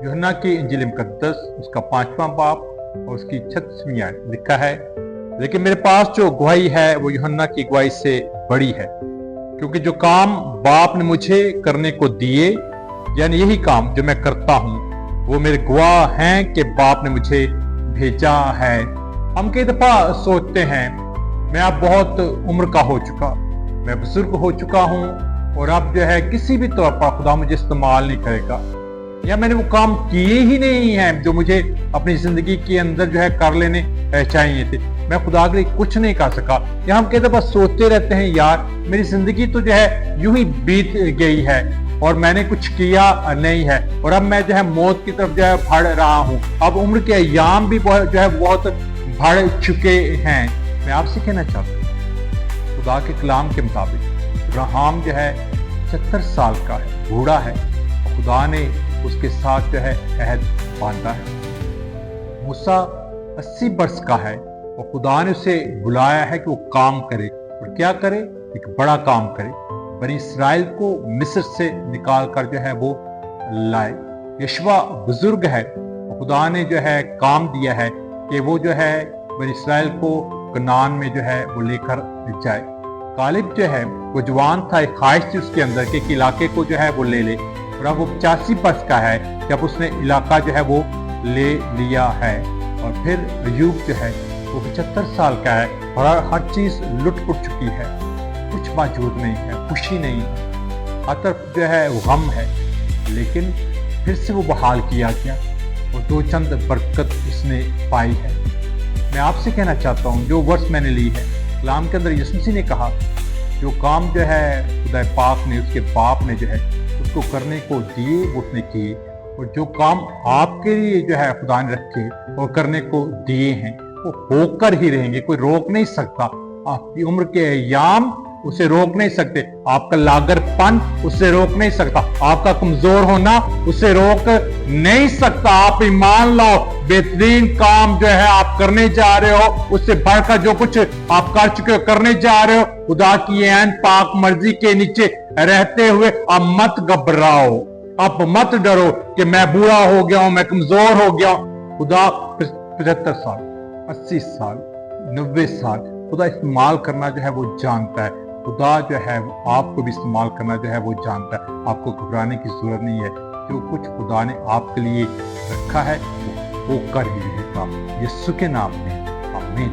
यूहन्ना की इंजील मुकद्दस उसका 5वां बाब और उसकी 36वीं आयत लिखा है, लेकिन मेरे पास जो गवाही है वो यूहन्ना की गवाही से बड़ी है, क्योंकि जो काम बाप ने मुझे करने को दिए, यानी यही काम जो मैं करता हूँ, वो मेरे गवाह हैं कि बाप ने मुझे भेजा है। हम कई दफा सोचते हैं मैं अब बहुत उम्र का हो चुका, मैं बुजुर्ग हो चुका हूँ और अब जो है किसी भी तौर पर खुदा मुझे इस्तेमाल नहीं करेगा, या मैंने वो काम किए ही नहीं हैं जो मुझे अपनी जिंदगी के अंदर जो है कर लेने चाहिए थे, मैं खुदा के लिए कुछ नहीं कर सका। या हम कहते बस सोचते रहते हैं यार मेरी जिंदगी तो जो है यूं ही बीत गई है और मैंने कुछ किया नहीं है और अब मैं जो है मौत की तरफ जो है बढ़ रहा हूँ, अब उम्र के अय्याम भी जो है बहुत बढ़ चुके हैं। मैं आपसे कहना चाहता हूँ खुदा के कलाम के मुताबिक इब्राहिम जो है 70 साल का है, बूढ़ा है, खुदा ने उसके साथ जो है अहद बांधा है। मूसा 80 वर्ष का है और खुदा ने उसे बुलाया है कि वो काम करे, और क्या करे, एक बड़ा काम करे, बनी इस्राएल को मिस्र से निकाल कर जो है वो लाए। यशवा बुजुर्ग है और खुदा ने जो है काम दिया है कि वो जो है बनी इस्राएल को कनान में जो है वो लेकर जाए। कालिब जो है वो जवान था, एक ख्वाहिश थी उसके अंदर के इलाके को जो है वो ले ले, और अब वो 85 वर्ष का है जब उसने इलाका जो है वो ले लिया है। और फिर अय्यूब जो है वो 75 साल का है और हर चीज लुट पुट चुकी है, कुछ मौजूद नहीं है, खुशी नहीं है, हर तरफ जो है वो गम है, लेकिन फिर से वो बहाल किया गया और दो चंद बरकत उसने पाई है। मैं आपसे कहना चाहता हूँ जो वर्ष मैंने ली है, कलाम के अंदर यीशु मसीह ने कहा जो काम जो है खुदा पाक ने उसके बाप ने जो है उसको करने को दिए वो उसने किए, और जो काम आपके लिए जो है खुदा ने रखे और करने को दिए हैं वो होकर ही रहेंगे, कोई रोक नहीं सकता। आपकी उम्र के अय्याम उसे रोक नहीं सकते, आपका लागरपन उसे रोक नहीं सकता, आपका कमजोर होना उसे रोक नहीं सकता। आप ईमान लाओ, बेहतरीन काम जो है आप करने जा रहे हो, उससे बढ़कर जो कुछ आप कर चुके हो, करने जा रहे हो, खुदा की ऐन पाक मर्जी के नीचे रहते हुए आप मत घबराओ, आप मत डरो कि मैं बूढ़ा हो गया हूं, मैं कमजोर हो गया हूं। खुदा 75 साल, 80 साल, 90 साल खुदा इस्तेमाल करना जो है वो जानता है। खुदा जो है आपको भी इस्तेमाल करना जो है वो जानता है। आपको घबराने की जरूरत नहीं है, जो कुछ खुदा ने आपके लिए रखा है वो कर ही रहेगा। यीशु के नाम में आमीन।